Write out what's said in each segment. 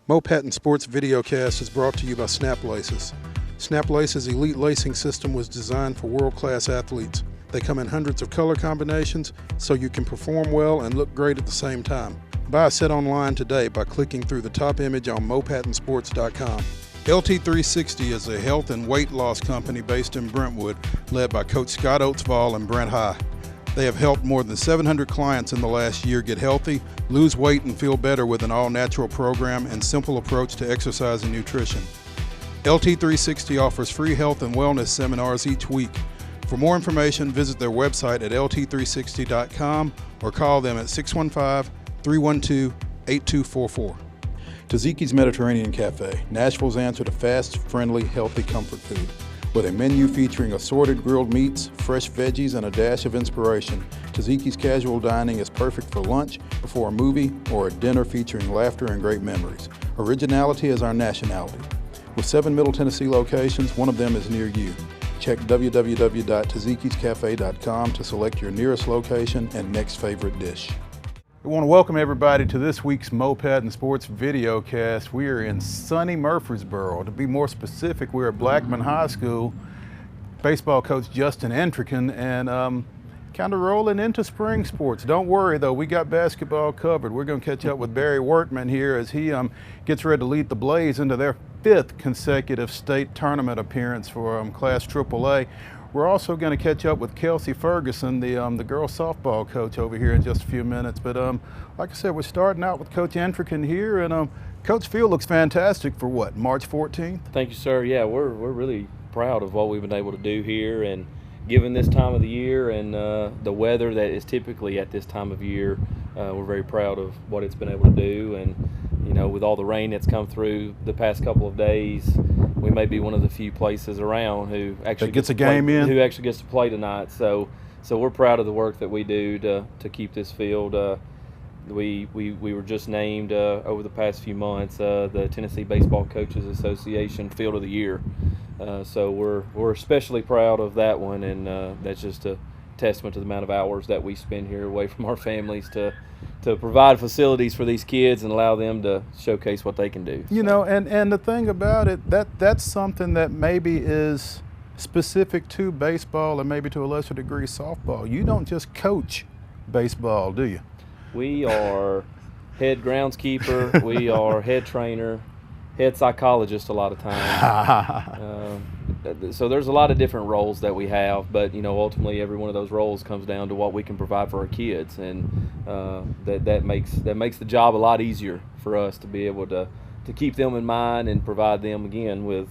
Patton Sports Videocast is brought to you by Snap Laces. Snap Laces' elite lacing system was designed for world-class athletes. They come in hundreds of color combinations so you can perform well and look great at the same time. Buy a set online today by clicking through the top image on mopattonsports.com. LT360 is a health and weight loss company based in Brentwood, led by Coach Scott Oatsvall and Brent High. They have helped more than 700 clients in the last year get healthy, lose weight, and feel better with an all-natural program and simple approach to exercise and nutrition. LT360 offers free health and wellness seminars each week. For more information, visit their website at lt360.com or call them at 615-312-8244. Taziki's Mediterranean Cafe, Nashville's answer to fast, friendly, healthy comfort food. With a menu featuring assorted grilled meats, fresh veggies, and a dash of inspiration, Taziki's casual dining is perfect for lunch, before a movie, or a dinner featuring laughter and great memories. Originality is our nationality. With 7 Middle Tennessee locations, one of them is near you. Check www.tazikiscafe.com to select your nearest location and next favorite dish. I want to welcome everybody to this week's Patton Sports Videocast. We are in sunny Murfreesboro. To be more specific, we're at Blackman High School. Baseball coach Justin Entrican, and kind of rolling into spring sports. Don't worry though, we got basketball covered. We're going to catch up with Barry Wortman here as he gets ready to lead the Blaze into their 5th consecutive state tournament appearance for Class AAA. We're also going to catch up with Kelsey Ferguson, the girls softball coach over here in just a few minutes. But like I said, we're starting out with Coach Entrican here, and Coach Field looks fantastic for what, March 14th? Thank you, sir. Yeah, we're really proud of what we've been able to do here, and given this time of the year and the weather that is typically at this time of year, we're very proud of what it's been able to do. And you know, with all the rain that's come through the past couple of days, we may be one of the few places around who actually gets a game in. Who actually gets to play tonight. So we're proud of the work that we do to keep this field. We were just named over the past few months the Tennessee Baseball Coaches Association Field of the Year. So we're especially proud of that one, and that's just a testament to the amount of hours that we spend here away from our families to provide facilities for these kids and allow them to showcase what they can do. You know, and the thing about it, that's something that maybe is specific to baseball and maybe to a lesser degree softball. You don't just coach baseball, do you? We are head groundskeeper, we are head trainer, head psychologist a lot of times. So there's a lot of different roles that we have, but you know, ultimately every one of those roles comes down to what we can provide for our kids, and that makes the job a lot easier for us to be able to keep them in mind and provide them again with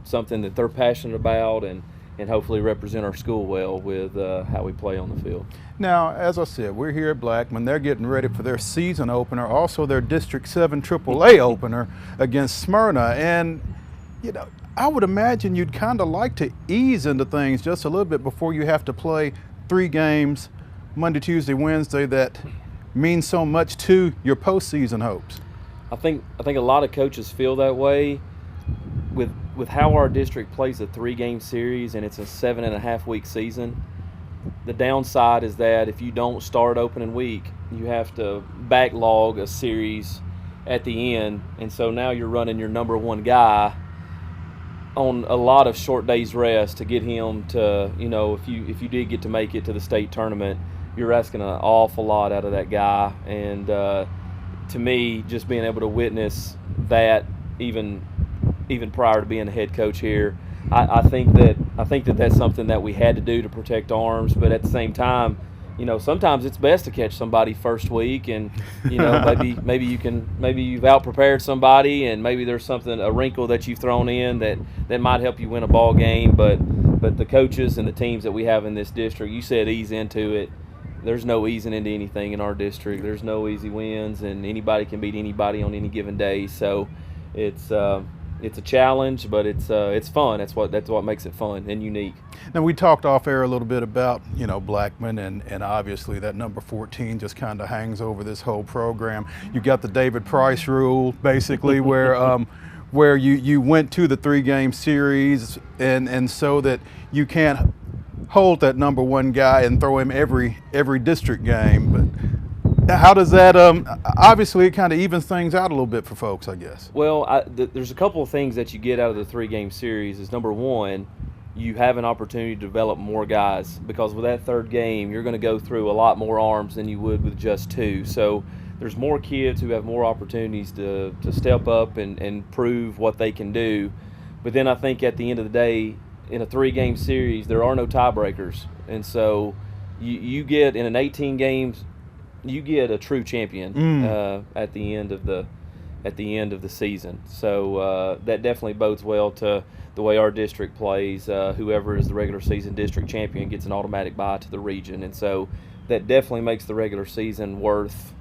something that they're passionate about, and hopefully represent our school well with how we play on the field. Now, as I said, we're here at Blackman. They're getting ready for their season opener, also their District 7 AAA opener against Smyrna. And, you know, I would imagine you'd kind of like to ease into things just a little bit before you have to play 3 games, Monday, Tuesday, Wednesday, that mean so much to your postseason hopes. I think a lot of coaches feel that way. With how our district plays a 3-game series and it's a 7.5-week season, the downside is that if you don't start opening week, you have to backlog a series at the end, and so now you're running your number 1 guy on a lot of short days rest to get him to, you know, if you did get to make it to the state tournament, you're asking an awful lot out of that guy. And to me, just being able to witness that even prior to being the head coach here, I think that that's something that we had to do to protect arms. But at the same time, you know, sometimes it's best to catch somebody first week, and you know, maybe you've out prepared somebody, and maybe there's a wrinkle that you've thrown in that might help you win a ball game. But the coaches and the teams that we have in this district, you said ease into it. There's no easing into anything in our district. There's no easy wins, and anybody can beat anybody on any given day. So it's a challenge, but it's fun. That's what makes it fun and unique. Now, we talked off air a little bit about, you know, Blackman, and obviously that number 14 just kind of hangs over this whole program. You got the David Price rule, basically, where you went to the 3-game series, and so that you can't hold that number 1 guy and throw him every district game. But How does that? Obviously, it kind of evens things out a little bit for folks, I guess. Well, there's a couple of things that you get out of the 3-game series. Is number one, you have an opportunity to develop more guys, because with that third game, you're going to go through a lot more arms than you would with just 2. So there's more kids who have more opportunities to step up and prove what they can do. But then I think at the end of the day, in a 3-game series, there are no tiebreakers, and so you get in an 18 games. You get a true champion at the end of the season. So that definitely bodes well to the way our district plays. Whoever is the regular season district champion gets an automatic bye to the region, and so that definitely makes the regular season worth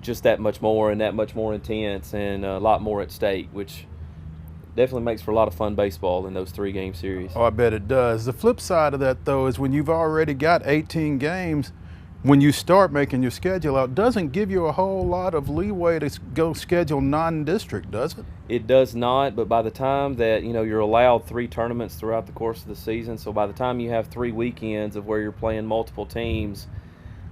just that much more and that much more intense and a lot more at stake, which definitely makes for a lot of fun baseball in those 3-game series. Oh, I bet it does. The flip side of that, though, is when you've already got 18 games. When you start making your schedule out, doesn't give you a whole lot of leeway to go schedule non-district, does it? It does not, but by the time that you're allowed 3 tournaments throughout the course of the season, so by the time you have 3 weekends of where you're playing multiple teams,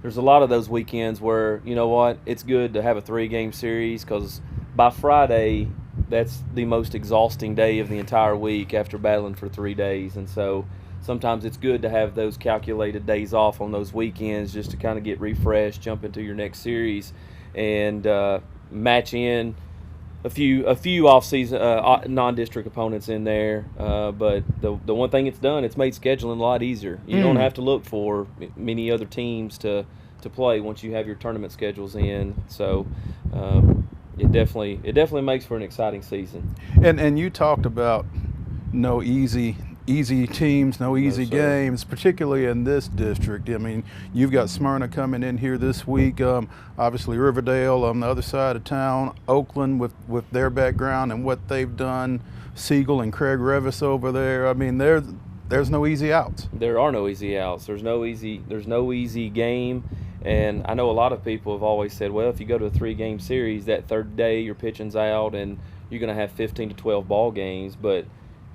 there's a lot of those weekends where, you know what, it's good to have a 3-game series, because by Friday, that's the most exhausting day of the entire week after battling for 3 days, and so sometimes it's good to have those calculated days off on those weekends just to kind of get refreshed, jump into your next series, and match in a few off-season non-district opponents in there. But the one thing it's done, it's made scheduling a lot easier. You don't have to look for many other teams to play once you have your tournament schedules in. So it definitely makes for an exciting season. And you talked about no easy teams, no easy games, particularly in this district. I mean, you've got Smyrna coming in here this week. Obviously, Riverdale on the other side of town, Oakland with their background and what they've done, Siegel and Craig Revis over there. I mean, there's no easy outs. There are no easy outs. There's no easy game. And I know a lot of people have always said, well, if you go to a 3-game series, that third day your pitching's out and you're going to have 15 to 12 ball games. But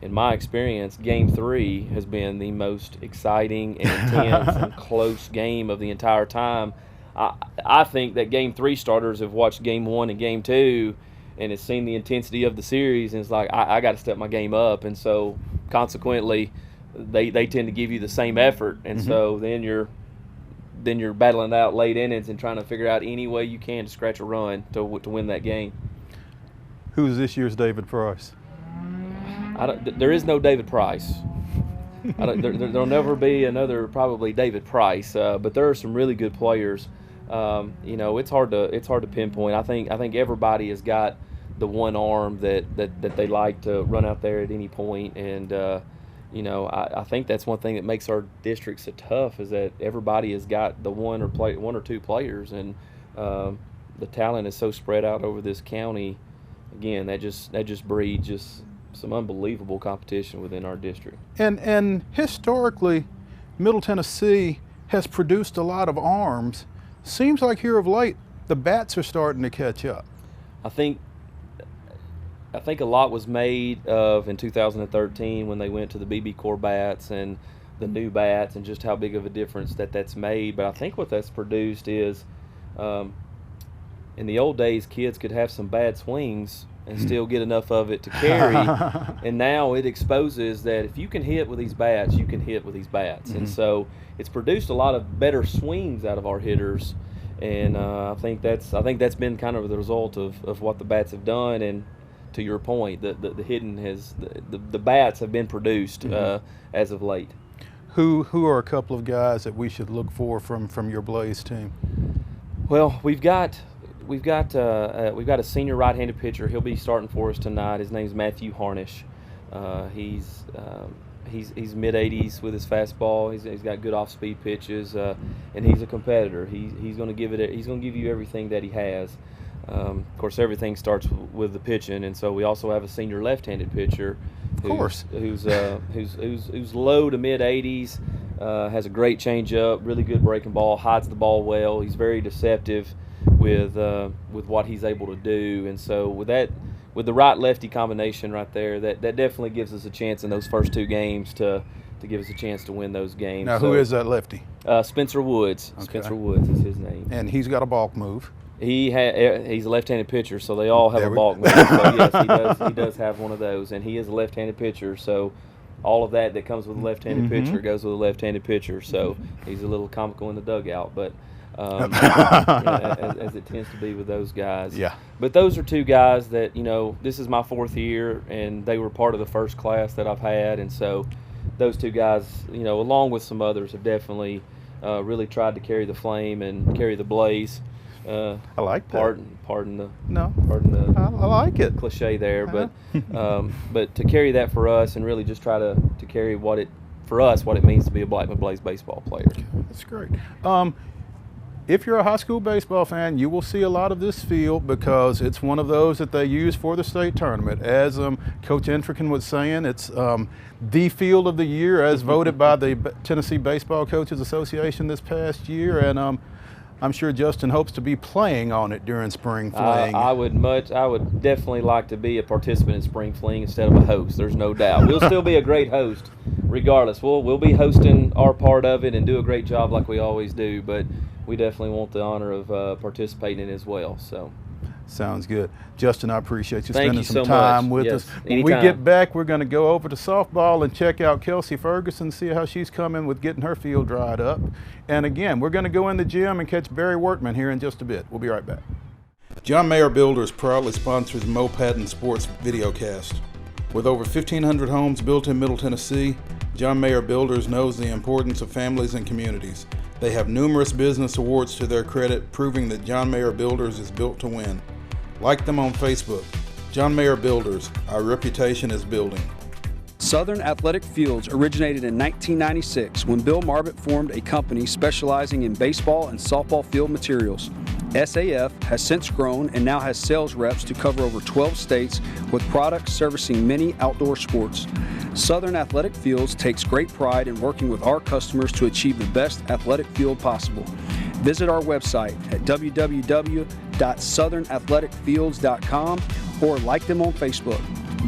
in my experience, Game 3 has been the most exciting and intense and close game of the entire time. I think that Game 3 starters have watched Game 1 and Game 2 and has seen the intensity of the series, and it's like, I got to step my game up. And so, consequently, they tend to give you the same effort. And so then you're battling out late innings and trying to figure out any way you can to scratch a run to win that game. Who's this year's David Price? There is no David Price. There'll never be another probably David Price, but there are some really good players. It's hard to pinpoint. I think everybody has got the one arm that they like to run out there at any point, and I think that's one thing that makes our district so tough, is that everybody has got the one or two players, and the talent is so spread out over this county. Again, that just breeds just some unbelievable competition within our district. And historically, Middle Tennessee has produced a lot of arms. Seems like here of late, the bats are starting to catch up. I think a lot was made of in 2013 when they went to the BB Core bats and the new bats, and just how big of a difference that's made. But I think what that's produced is, in the old days, kids could have some bad swings and still get enough of it to carry. And now it exposes that if you can hit with these bats, you can hit with these bats. And so it's produced a lot of better swings out of our hitters. And I think that's been kind of the result of what the bats have done. And to your point, the bats have been produced as of late. Who are a couple of guys that we should look for from your Blaze team? Well, we've got a senior right-handed pitcher. He'll be starting for us tonight. His name's Matthew Harnish. He's mid-80s with his fastball. He's got good off-speed pitches, and he's a competitor. He's going to give you everything that he has. Of course, everything starts with the pitching, and so we also have a senior left-handed pitcher. Who's low to mid-80s, has a great changeup, really good breaking ball, hides the ball well. He's very deceptive with what he's able to do, and so with with the right lefty combination right there, that definitely gives us a chance in those first 2 games to give us a chance to win those games. Now, who is that lefty? Spencer Woods. Okay. Spencer Woods is his name. And he's got a balk move. He's a left-handed pitcher, so they all have a balk move. So yes, he does have one of those, and he is a left-handed pitcher. So all of that comes with a left-handed pitcher goes with a left-handed pitcher. So he's a little comical in the dugout, but as it tends to be with those guys. Yeah. But those are 2 guys that, this is my 4th year, and they were part of the first class that I've had, and so those 2 guys, along with some others, have definitely really tried to carry the flame and carry the blaze. I like that. Pardon the I like it. cliche there, but to carry that for us and really just try to carry what it means to be a Blackman Blaze baseball player. That's great. If you're a high school baseball fan, you will see a lot of this field because it's one of those that they use for the state tournament. As Coach Entrican was saying, it's the field of the year as voted by the Tennessee Baseball Coaches Association this past year, and I'm sure Justin hopes to be playing on it during spring fling. I would definitely like to be a participant in spring fling instead of a host. There's no doubt. We'll still be a great host, regardless. We'll be hosting our part of it and do a great job like we always do. But we definitely want the honor of participating in it as well. So. Sounds good. Justin, I appreciate you Thank spending you some so time much. with Yes, us. When anytime. we get back, we're going to go over to softball and check out Kelsey Ferguson, see how she's coming with getting her field dried up. And again, we're going to go in the gym and catch Barry Wortman here in just a bit. We'll be right back. John Mayer Builders proudly sponsors the Patton Sports Videocast. With over 1,500 homes built in Middle Tennessee, John Mayer Builders knows the importance of families and communities. They have numerous business awards to their credit, proving that John Mayer Builders is built to win. Like them on Facebook. John Mayer Builders, our reputation is building. Southern Athletic Fields originated in 1996 when Bill Marbett formed a company specializing in baseball and softball field materials. SAF has since grown and now has sales reps to cover over 12 states with products servicing many outdoor sports. Southern Athletic Fields takes great pride in working with our customers to achieve the best athletic field possible. Visit our website at www.southern-athleticfields.com or like them on Facebook.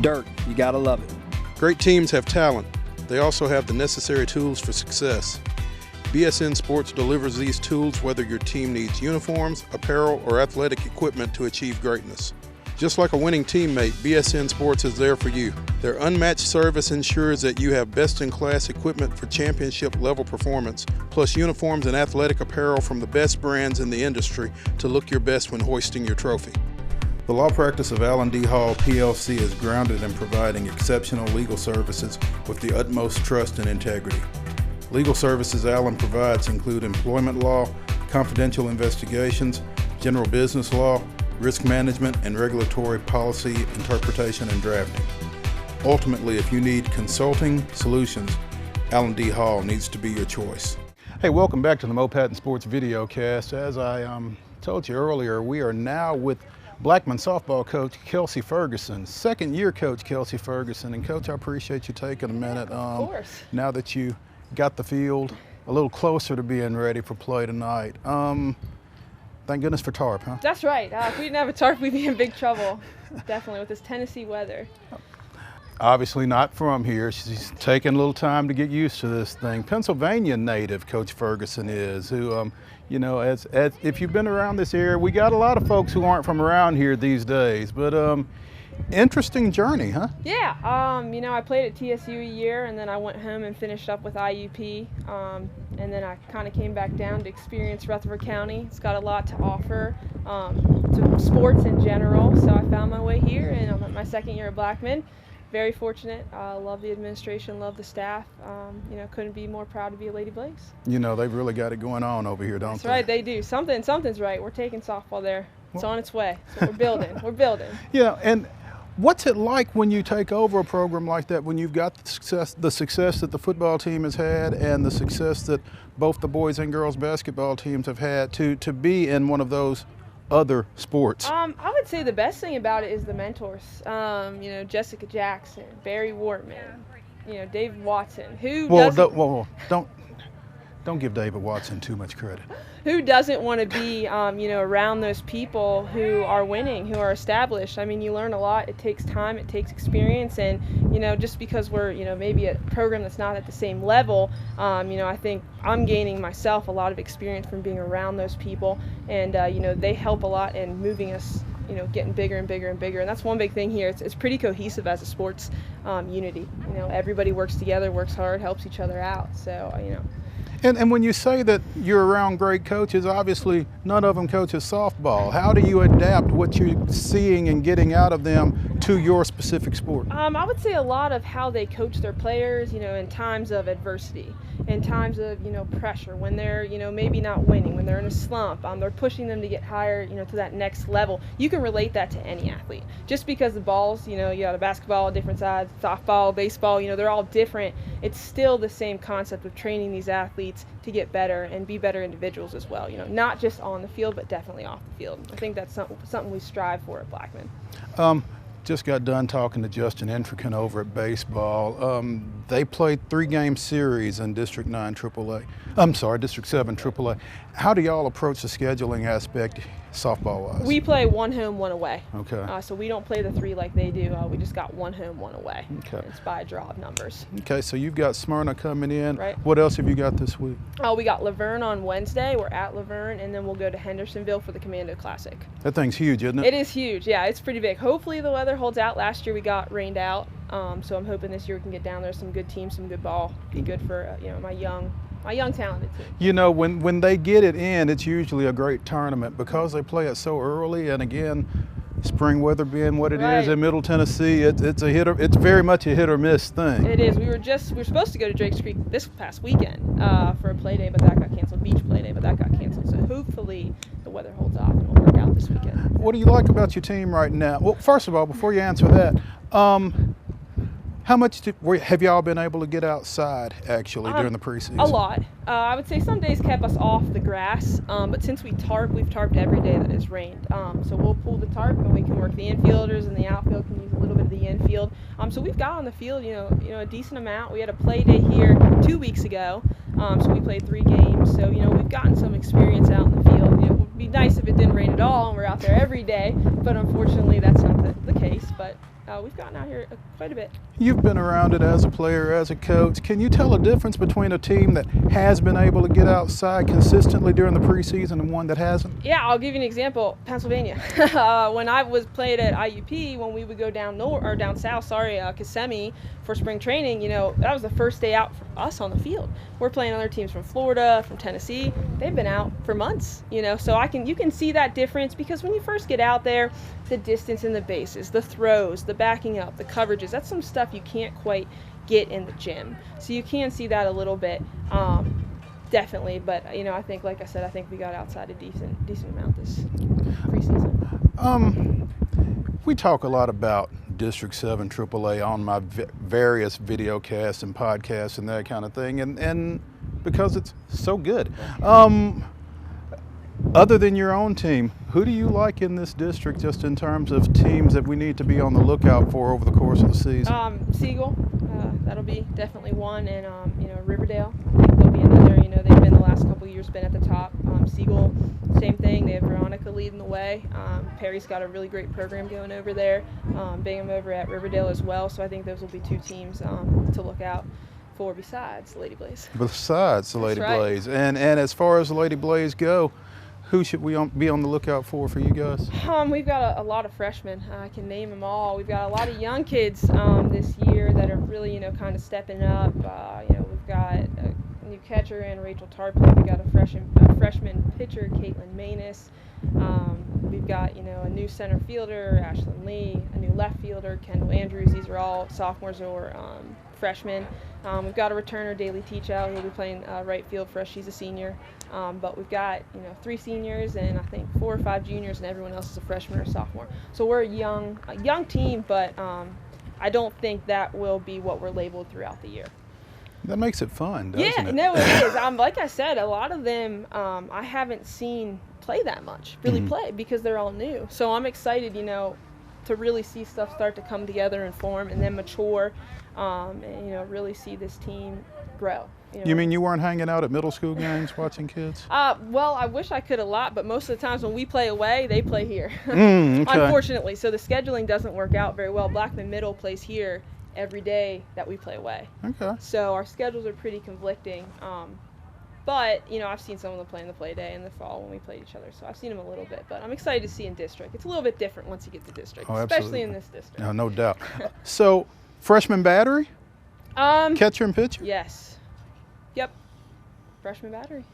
Dirt, you gotta love it. Great teams have talent. They also have the necessary tools for success. BSN Sports delivers these tools whether your team needs uniforms, apparel, or athletic equipment to achieve greatness. Just like a winning teammate, BSN Sports is there for you. Their unmatched service ensures that you have best-in-class equipment for championship-level performance, plus uniforms and athletic apparel from the best brands in the industry to look your best when hoisting your trophy. The law practice of Allen D. Hall, PLC is grounded in providing exceptional legal services with the utmost trust and integrity. Legal services Allen provides include employment law, confidential investigations, general business law, risk management, and regulatory policy interpretation and drafting. Ultimately, if you need consulting solutions, Allen D. Hall needs to be your choice. Hey, welcome back to the Patton Sports Videocast. As I told you earlier, we are now with Blackman softball coach Kelsey Ferguson, second-year coach Kelsey Ferguson. And Coach, I appreciate you taking a minute. Of course. Now that you got the field a little closer to being ready for play tonight. Thank goodness for tarp, huh? That's right. If we didn't have a tarp, we'd be in big trouble. Definitely with this Tennessee weather. Obviously not from here. She's taking a little time to get used to this thing. Pennsylvania native, Coach Ferguson is, who, as if you've been around this area, we got a lot of folks who aren't from around here these days. But interesting journey, huh? Yeah. I played at TSU a year, and then I went home and finished up with IUP. And then I kind of came back down to experience Rutherford County. It's got a lot to offer to sports in general. So I found my way here, and I'm at my second year at Blackman. Very fortunate. Love the administration, love the staff. Couldn't be more proud to be a Lady Blaze. They've really got it going on over here, don't That's they? right, they do. Something's right. We're taking softball there. It's on its way. So we're building. We're building. Yeah, and what's it like when you take over a program like that, when you've got the success that the football team has had and the success that both the boys and girls basketball teams have had to be in one of those other sports? I would say the best thing about it is the mentors. Jessica Jackson, Barry Wortman, Dave Watson. Don't give David Watson too much credit. Who doesn't want to be, around those people who are winning, who are established? I mean, you learn a lot. It takes time. It takes experience. And, just because we're, maybe a program that's not at the same level, I think I'm gaining myself a lot of experience from being around those people. And, they help a lot in moving us, getting bigger and bigger and bigger. And that's one big thing here. It's pretty cohesive as a sports unity. Everybody works together, works hard, helps each other out. So, And when you say that you're around great coaches, obviously none of them coaches softball. How do you adapt what you're seeing and getting out of them to your specific sport? I would say a lot of how they coach their players, in times of adversity, in times of, pressure, when they're, maybe not winning, when they're in a slump, they're pushing them to get higher, to that next level. You can relate that to any athlete. Just because the balls, you got a basketball, different sides, softball, baseball, they're all different. It's still the same concept of training these athletes to get better and be better individuals as well, not just on the field, but definitely off the field. I think that's something we strive for at Blackman. Just got done talking to Justin Entrican over at baseball. They played 3-game series in District 9 AAA. District 7 AAA. How do y'all approach the scheduling aspect softball-wise? We play 1 home, 1 away. Okay. So we don't play the 3 like they do. We just got 1 home, 1 away. Okay. It's by a draw of numbers. Okay, so you've got Smyrna coming in. Right. What else have you got this week? We got Laverne on Wednesday. We're at Laverne, and then we'll go to Hendersonville for the Commando Classic. That thing's huge, isn't it? It is huge. Yeah, it's pretty big. Hopefully the weather holds out. Last year we got rained out, so I'm hoping this year we can get down there. Some good teams, some good ball. Be good for my young talented team. When they get it in, it's usually a great tournament because they play it so early. And again, spring weather being what it is in Middle Tennessee, it's very much a hit or miss thing. It is. We were supposed to go to Drakes Creek this past weekend for a play day, but that got canceled. Beach play day, but that got canceled. So hopefully the weather holds off and it'll work out this weekend. What do you like about your team right now? Well, first of all, before you answer that, how much have y'all been able to get outside actually during the preseason? A lot. I would say some days kept us off the grass, but since we've tarped every day that it's rained. So we'll pull the tarp and we can work the infielders, and the outfield can use a little bit of the infield. So we've got on the field, a decent amount. We had a play day here 2 weeks ago, so we played 3 games. So we've gotten some experience out in the field. It would be nice if it didn't rain at all and we're out there every day, but unfortunately that's not the case. But we've gotten out here quite a bit. You've been around it as a player, as a coach. Can you tell a difference between a team that has been able to get outside consistently during the preseason and one that hasn't? Yeah, I'll give you an example. Pennsylvania. When I was played at IUP, when we would go down south, Kissimmee for spring training, that was the first day out for us on the field. We're playing other teams from Florida, from Tennessee. They've been out for months, so you can see that difference because when you first get out there, the distance in the bases, the throws, the backing up, the coverages, that's some stuff you can't quite get in the gym. So you can see that a little bit, definitely. But I think, like I said, I think we got outside a decent amount this preseason. We talk a lot about District 7 AAA on my various video casts and podcasts and that kind of thing, and because it's so good. Other than your own team, who do you like in this district just in terms of teams that we need to be on the lookout for over the course of the season? Siegel, that'll be definitely one, and Riverdale, I think they'll be another. They've been the last couple of years been at the top. Siegel, same thing. They have Veronica leading the way. Perry's got a really great program going over there. Bingham over at Riverdale as well. So I think those will be 2 teams to look out for besides the Lady Blaze. Besides the Lady That's right. Blaze, and as far as the Lady Blaze go, who should we be on the lookout for you guys? We've got a lot of freshmen. I can name them all. We've got a lot of young kids this year that are really, kind of stepping up. We've got a new catcher in Rachel Tarpley. We've got a freshman pitcher, Caitlin Manus. We've got, a new center fielder, Ashlyn Lee, a new left fielder, Kendall Andrews. These are all sophomores or freshmen. We've got a returner, Daily Teachout, who'll be playing right field for us. She's a senior. But we've got 3 seniors and I think 4 or 5 juniors, and everyone else is a freshman or sophomore. So we're a young team, but I don't think that will be what we're labeled throughout the year. That makes it fun, doesn't it? Yeah, no, it is. Like I said, a lot of them I haven't seen play that much, really play, because they're all new. So I'm excited, to really see stuff start to come together and form and then mature, and really see this team grow. You mean you weren't hanging out at middle school games watching kids? Well, I wish I could a lot, but most of the times when we play away, they play here. Okay. Unfortunately, so the scheduling doesn't work out very well. Blackman Middle plays here every day that we play away. Okay. So our schedules are pretty conflicting. But, I've seen some of them play in the play day in the fall when we played each other. So I've seen them a little bit. But I'm excited to see in district. It's a little bit different once you get to district, especially in this district. No doubt. So, freshman battery? Catcher and pitcher? Yes. Yep. Freshman battery.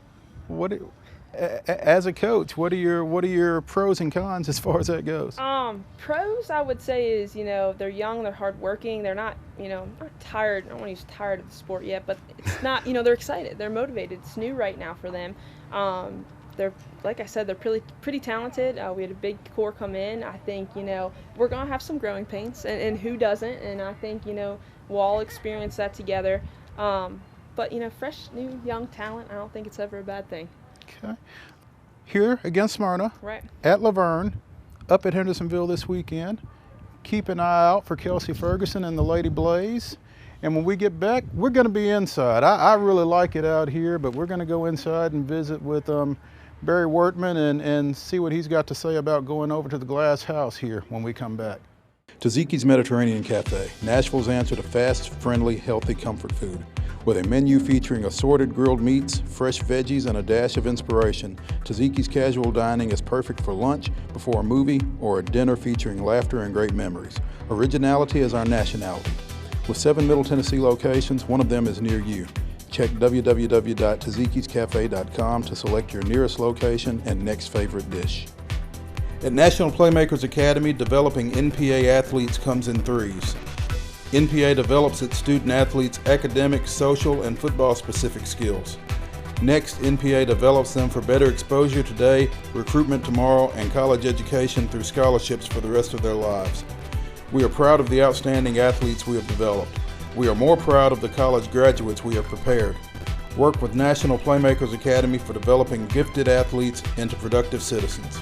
As a coach, what are your pros and cons as far as that goes? Pros, I would say, is they're young, they're hardworking, they're not not tired. I don't want to use tired of the sport yet, but it's not they're excited, they're motivated. It's new right now for them. They're, like I said, they're pretty talented. We had a big core come in. I think we're gonna have some growing pains, and who doesn't? And I think we'll all experience that together. But fresh, new, young talent, I don't think it's ever a bad thing. Okay. Here against Smyrna, right at Laverne, up at Hendersonville this weekend. Keep an eye out for Kelsey Ferguson and the Lady Blaze. And when we get back, we're going to be inside. I really like it out here, but we're going to go inside and visit with Barry Wertman and see what he's got to say about going over to the Glass House here when we come back. Taziki's Mediterranean Cafe, Nashville's answer to fast, friendly, healthy comfort food. With a menu featuring assorted grilled meats, fresh veggies, and a dash of inspiration, Taziki's casual dining is perfect for lunch, before a movie, or a dinner featuring laughter and great memories. Originality is our nationality. With 7 Middle Tennessee locations, one of them is near you. Check www.tazikiscafe.com to select your nearest location and next favorite dish. At National Playmakers Academy, developing NPA athletes comes in threes. NPA develops its student athletes' academic, social, and football-specific skills. Next, NPA develops them for better exposure today, recruitment tomorrow, and college education through scholarships for the rest of their lives. We are proud of the outstanding athletes we have developed. We are more proud of the college graduates we have prepared. Work with National Playmakers Academy for developing gifted athletes into productive citizens.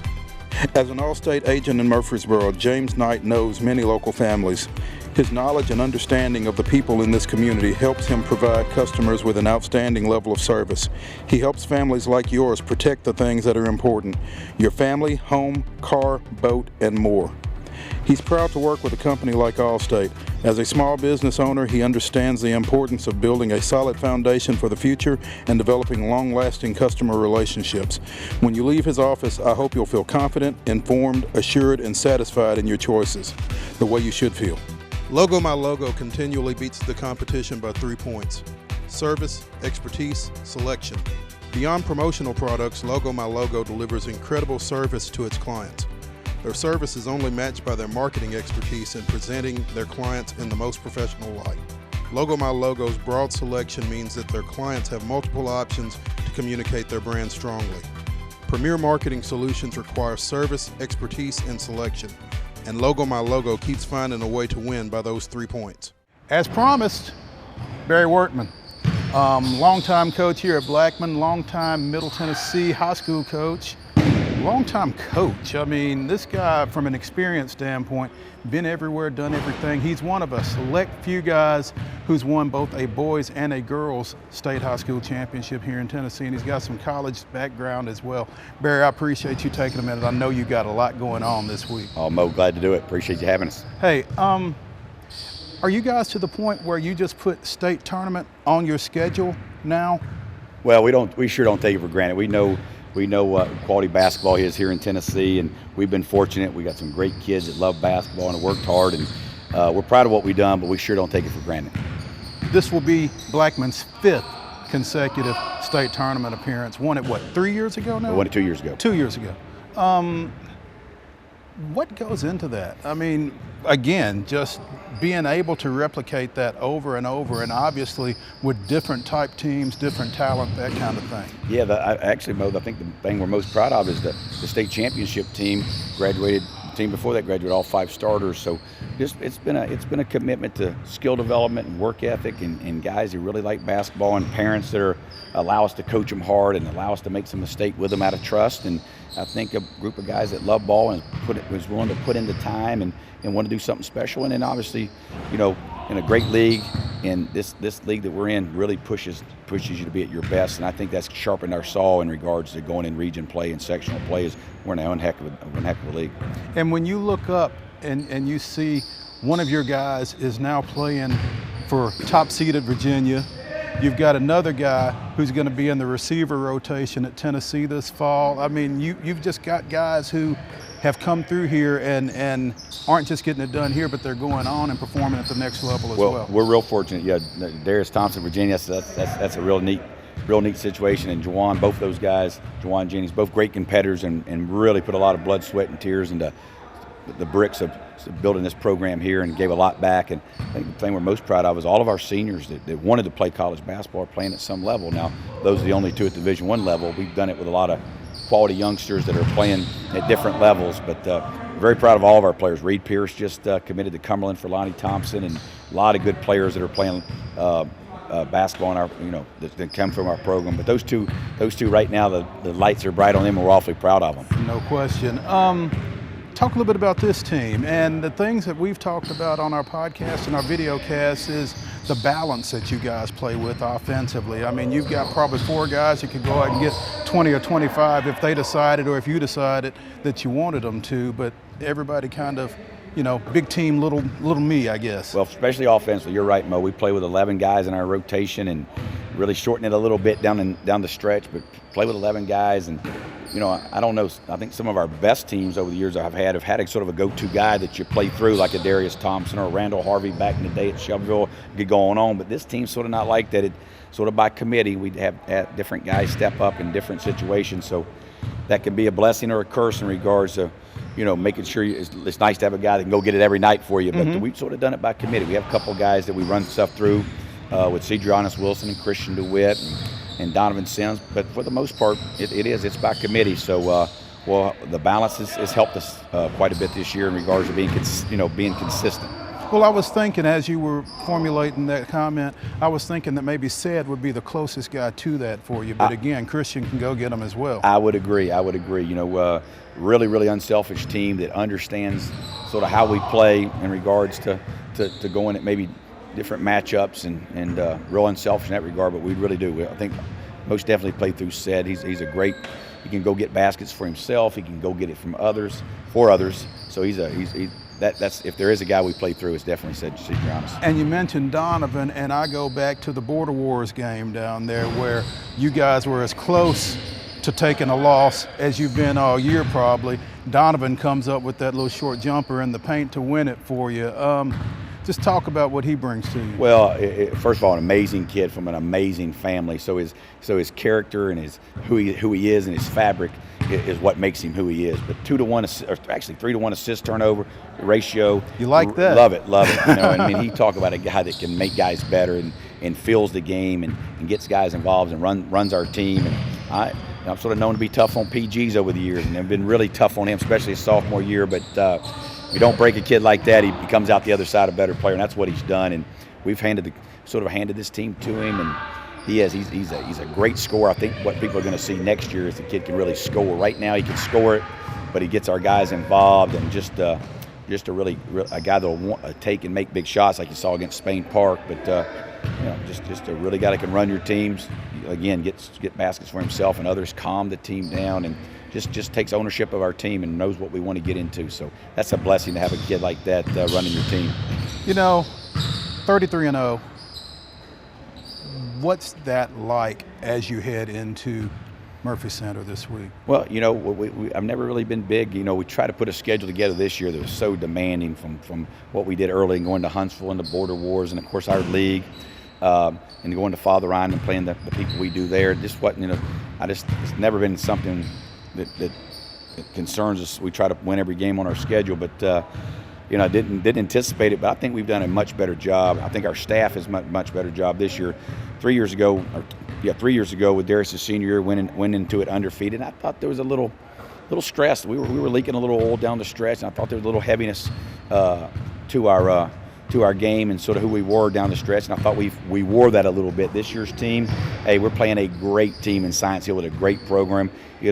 As an Allstate agent in Murfreesboro, James Knight knows many local families. His knowledge and understanding of the people in this community helps him provide customers with an outstanding level of service. He helps families like yours protect the things that are important: your family, home, car, boat, and more. He's proud to work with a company like Allstate. As a small business owner, he understands the importance of building a solid foundation for the future and developing long-lasting customer relationships. When you leave his office, I hope you'll feel confident, informed, assured, and satisfied in your choices, the way you should feel. Logo My Logo continually beats the competition by 3 points: service, expertise, selection. Beyond promotional products, Logo My Logo delivers incredible service to its clients. Their service is only matched by their marketing expertise in presenting their clients in the most professional light. Logo My Logo's broad selection means that their clients have multiple options to communicate their brand strongly. Premier marketing solutions require service, expertise, and selection. And Logo My Logo keeps finding a way to win by those 3 points. As promised, Barry Wertman, longtime coach here at Blackman, longtime Middle Tennessee high school coach, longtime coach. I mean, this guy, from an experience standpoint, been everywhere, done everything. He's one of a select few guys who's won both a boys and a girls state high school championship here in Tennessee, and he's got some college background as well. Barry, I appreciate you taking a minute. I know you got a lot going on this week. Oh, Mo, glad to do it. Appreciate you having us. Hey, are you guys to the point where you just put state tournament on your schedule now? Well, we sure don't take it for granted. We know what quality basketball is here in Tennessee, and we've been fortunate. We got some great kids that love basketball and have worked hard, and we're proud of what we've done, but we sure don't take it for granted. This will be Blackman's 5th consecutive state tournament appearance. Won it, 3 years ago now? We won it 2 years ago. 2 years ago. What goes into that? I mean, again, just being able to replicate that over and over, and obviously with different type teams, different talent, that kind of thing. Yeah, actually, Mo, I think the thing we're most proud of is the state championship team graduated. The team before that graduated all 5 starters. So it's been a commitment to skill development and work ethic, and guys who really like basketball, and parents that allow us to coach them hard and allow us to make some mistake with them out of trust. And I think a group of guys that love ball and was willing to put in the time and want to do something special. And then obviously, in a great league, and this league that we're in really pushes you to be at your best, and I think that's sharpened our saw in regards to going in region play and sectional play. We're in one heck of a league. And when you look up and you see one of your guys is now playing for top seeded Virginia, you've got another guy who's going to be in the receiver rotation at Tennessee this fall. I mean, you've just got guys who have come through here and aren't just getting it done here, but they're going on and performing at the next level as well. We're real fortunate. Yeah, Darius Thompson, Virginia, that's a real neat situation. And Juwan, both those guys, Juwan and Jennings, both great competitors and really put a lot of blood, sweat, and tears into the bricks of building this program here and gave a lot back. And I think the thing we're most proud of is all of our seniors that wanted to play college basketball are playing at some level. Now, those are the only two at Division I level. We've done it with a lot of quality youngsters that are playing at different levels, but very proud of all of our players. Reed Pierce just committed to Cumberland for Lonnie Thompson, and a lot of good players that are playing basketball in our, that come from our program. But those two right now, the lights are bright on them, and we're awfully proud of them. No question. Talk a little bit about this team, and the things that we've talked about on our podcast and our video cast is the balance that you guys play with offensively. I mean, you've got probably 4 guys that could go out and get 20 or 25 if they decided, or if you decided that you wanted them to, but everybody kind of, big team, little me, I guess. Well, especially offensively, you're right, Mo. We play with 11 guys in our rotation and really shorten it a little bit down the stretch, but play with 11 guys. And I don't know. I think some of our best teams over the years have had a sort of a go-to guy that you play through, like a Darius Thompson or a Randall Harvey back in the day at Shelbyville, get going on. But this team's sort of not like that. It sort of by committee. We'd have different guys step up in different situations. So that can be a blessing or a curse in regards to, making sure it's nice to have a guy that can go get it every night for you. But we've sort of done it by committee. We have a couple guys that we run stuff through with Cedrianis Wilson and Christian DeWitt and Donovan Sims, but for the most part, it's by committee. So, the balance has helped us quite a bit this year in regards to being consistent. Well, I was thinking as you were formulating that comment, I was thinking that maybe Ced would be the closest guy to that for you. But again, Christian can go get them as well. I would agree. Really, really unselfish team that understands sort of how we play in regards to going at maybe different matchups and real unselfish in that regard, but we really do. I think most definitely play through Ced. He's a great. He can go get baskets for himself. He can go get it from others for others. So that's if there is a guy we play through, it's definitely Cedrianis. And you mentioned Donovan, and I go back to the Border Wars game down there where you guys were as close to taking a loss as you've been all year probably. Donovan comes up with that little short jumper in the paint to win it for you. Just talk about what he brings to you. Well, first of all, an amazing kid from an amazing family. So his character and who he is and his fabric is what makes him who he is. But 2-to-1, or actually 3-to-1 assist turnover ratio. You like that? Love it. He talk about a guy that can make guys better and feels the game and gets guys involved and runs our team. And I'm sort of known to be tough on PGs over the years, and I've been really tough on him, especially his sophomore year. But you don't break a kid like that, he comes out the other side a better player, and that's what he's done. And we've handed this team to him, and he's a great scorer. I think what people are going to see next year is the kid can really score. Right now he can score it, but he gets our guys involved, and just a guy that'll want to take and make big shots like you saw against Spain Park. But just a really guy that can run your teams. Again, get baskets for himself and others, calm the team down, and just takes ownership of our team and knows what we want to get into. So that's a blessing to have a kid like that running your team. 33-0. What's that like as you head into Murphy Center this week? Well, I've never really been big. We try to put a schedule together this year that was so demanding from what we did early and going to Huntsville and the Border Wars and, of course, our league. And going to Father Ryan and playing the people we do there. Just wasn't, it's never been something that concerns us. We try to win every game on our schedule, but I didn't anticipate it. But I think we've done a much better job. I think our staff has much better job this year. 3 years ago with Darius' senior year, went into it undefeated. I thought there was a little stress. We were leaking a little oil down the stretch, and I thought there was a little heaviness to our game and sort of who we were down the stretch, and I thought we wore that a little bit. This year's team, we're playing a great team in Science Hill with a great program. We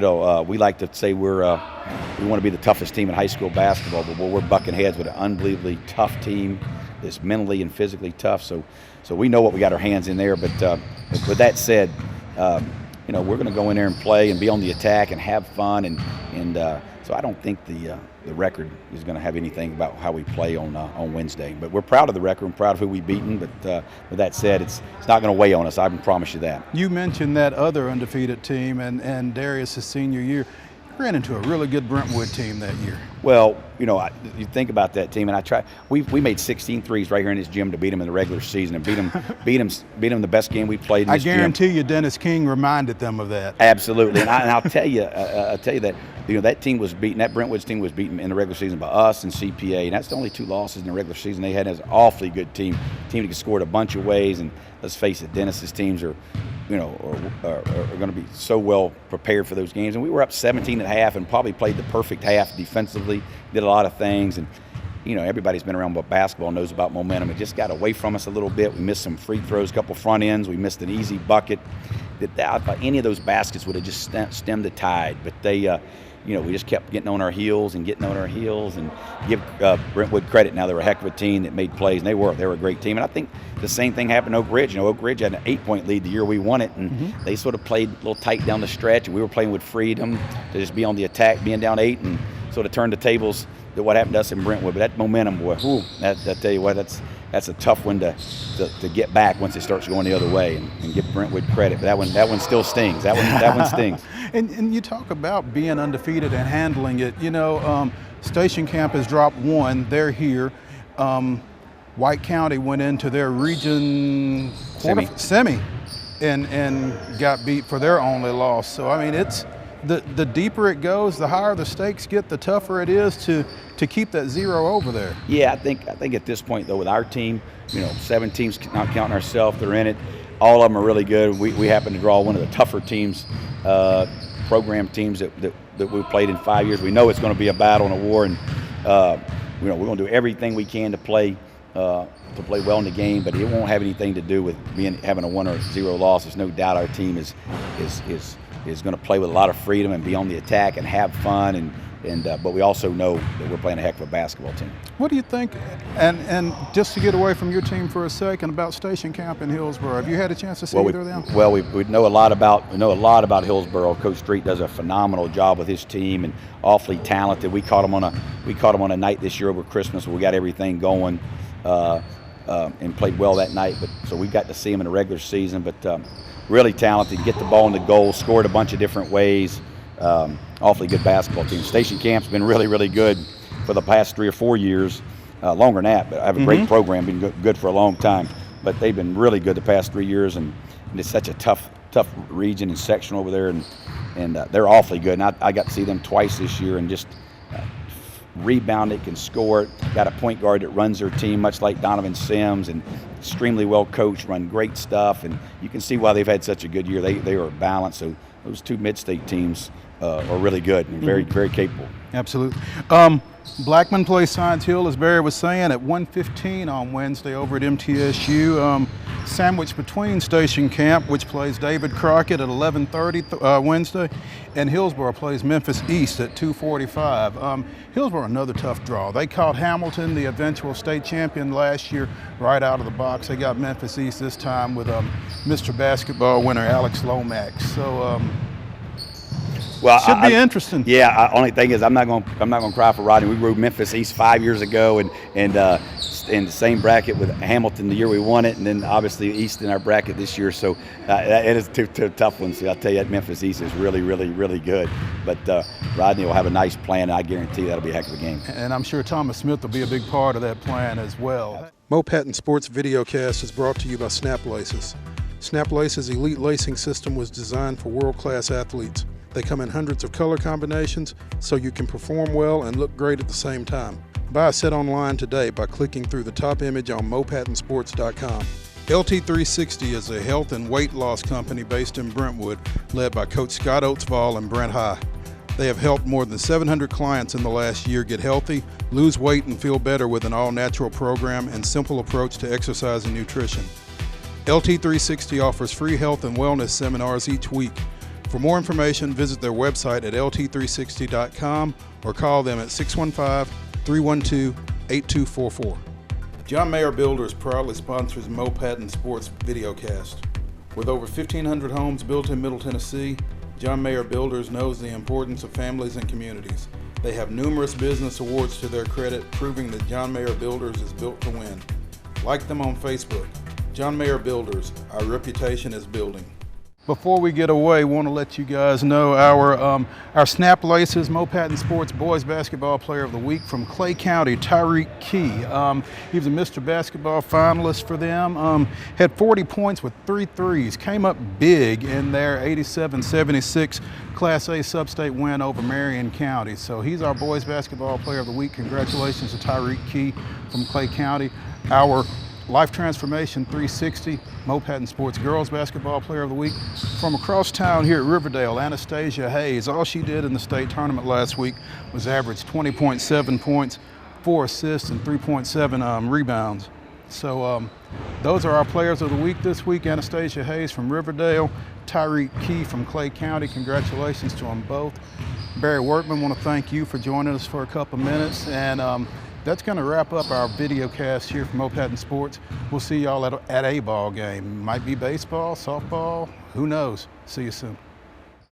like to say we want to be the toughest team in high school basketball, but we're bucking heads with an unbelievably tough team is mentally and physically tough. So we know what we got our hands in there. But with that said, you know, we're going to go in there and play and be on the attack and have fun. And so I don't think the record is going to have anything about how we play on Wednesday. But we're proud of the record and proud of who we've beaten. But with that said, it's not going to weigh on us. I can promise you that. You mentioned that other undefeated team and Darius' senior year. You ran into a really good Brentwood team that year. Well, you know, you think about that team, and we made 16 threes right here in this gym to beat them in the regular season and beat them the best game we played in this gym. I guarantee you Dennis King reminded them of that. Absolutely, and I'll tell you, that, you know, that team was beaten, that Brentwood's team was beaten in the regular season by us and CPA, and that's the only 2 losses in the regular season they had. As an awfully good team that could score it a bunch of ways, and let's face it, Dennis's teams are, you know, are going to be so well prepared for those games. And we were up 17 at half and probably played the perfect half defensively, did a lot of things. And, you know, everybody's been around basketball, knows about momentum. It just got away from us a little bit. We missed some free throws, a couple front ends. We missed an easy bucket. Any of those baskets would have just stemmed the tide. But they, you know, we just kept getting on our heels and give Brentwood credit. Now, they were a heck of a team that made plays, and they were a great team. And I think the same thing happened to Oak Ridge. You know, Oak Ridge had an 8-point lead the year we won it, and they sort of played a little tight down the stretch, and we were playing with freedom to just be on the attack, being down 8, and sort of turn the tables to what happened to us in Brentwood. But that momentum, boy, I tell you what, that's a tough one to get back once it starts going the other way, and give Brentwood credit. But that one still stings. That one stings. And you talk about being undefeated and handling it. You know, Station Camp has dropped 1. They're here. White County went into their region semi and got beat for their only loss. So, I mean, it's the deeper it goes, the higher the stakes get, the tougher it is to keep that 0 over there. Yeah, I think at this point, though, with our team, you know, 7 teams, not counting ourselves, they're in it. All of them are really good. We happen to draw one of the tougher teams, program teams that we've played in 5 years. We know it's going to be a battle and a war, and you know, we're going to do everything we can to play well in the game, but it won't have anything to do with having a 1 or 0 loss. There's no doubt our team is going to play with a lot of freedom and be on the attack and have fun, but we also know that we're playing a heck of a basketball team. What do you think, and just to get away from your team for a second, about Station Camp in Hillsborough? Have you had a chance to see either of them? Well, we know a lot about Hillsborough. Coach Street does a phenomenal job with his team and awfully talented. We caught him on a night this year over Christmas where we got everything going. And played well that night, so we got to see him in the regular season. But really talented, get the ball in the goal, scored a bunch of different ways. Awfully good basketball team. Station Camp's been really, really good for the past 3 or 4 years, longer than that. But I have a great program, been good for a long time. But they've been really good the past 3 years, and it's such a tough region and section over there, and they're awfully good. And I got to see them twice this year, and just rebound it, can score it, got a point guard that runs their team much like Donovan Sims, and extremely well coached, run great stuff, and you can see why they've had such a good year. They are balanced. So those 2 mid-state teams are really good and very, very capable. Absolutely. Blackman plays Science Hill, as Barry was saying, at 1:15 on Wednesday over at MTSU. Sandwiched between Station Camp, which plays David Crockett at 11:30 Wednesday, and Hillsborough plays Memphis East at 2:45. Hillsborough, another tough draw. They caught Hamilton, the eventual state champion last year, right out of the box. They got Memphis East this time with Mr. Basketball winner Alex Lomax. So well, should be interesting. Yeah. Only thing is, I'm not going to cry for Rodney. We rode Memphis East 5 years ago, and in the same bracket with Hamilton the year we won it, and then obviously East in our bracket this year. So it is two tough ones. So I'll tell you that Memphis East is really, really, really good. But Rodney will have a nice plan, and I guarantee that'll be a heck of a game. And I'm sure Thomas Smith will be a big part of that plan as well. Mo Patton Sports Videocast is brought to you by Snap Laces. Snap Laces' elite lacing system was designed for world-class athletes. They come in hundreds of color combinations, so you can perform well and look great at the same time. Buy a set online today by clicking through the top image on mopattonsports.com. LT360 is a health and weight loss company based in Brentwood, led by Coach Scott Oatsvall and Brent High. They have helped more than 700 clients in the last year get healthy, lose weight, and feel better with an all-natural program and simple approach to exercise and nutrition. LT360 offers free health and wellness seminars each week. For more information, visit their website at lt360.com or call them at 615-312-8244. John Mayer Builders proudly sponsors Patton Sports Videocast. With over 1,500 homes built in Middle Tennessee, John Mayer Builders knows the importance of families and communities. They have numerous business awards to their credit, proving that John Mayer Builders is built to win. Like them on Facebook. John Mayer Builders, our reputation is building. Before we get away, want to let you guys know our Snap Laces Patton Sports Boys Basketball Player of the Week from Clay County, Tyreek Key. He was a Mr. Basketball finalist for them. Had 40 points with 3 threes. Came up big in their 87-76 Class A Sub-State win over Marion County. So he's our Boys Basketball Player of the Week. Congratulations to Tyreek Key from Clay County. Our Life Transformation 360 Patton Sports Girls Basketball Player of the Week from across town here at Riverdale, Anastasia Hayes. All she did in the state tournament last week was average 20.7 points, 4 assists, and 3.7 rebounds. So those are our Players of the Week this week. Anastasia Hayes from Riverdale, Tyreek Key from Clay County. Congratulations to them both. Barry Workman, want to thank you for joining us for a couple minutes. And that's going to wrap up our video cast here from Patton Sports. We'll see y'all at a ball game. Might be baseball, softball, who knows. See you soon.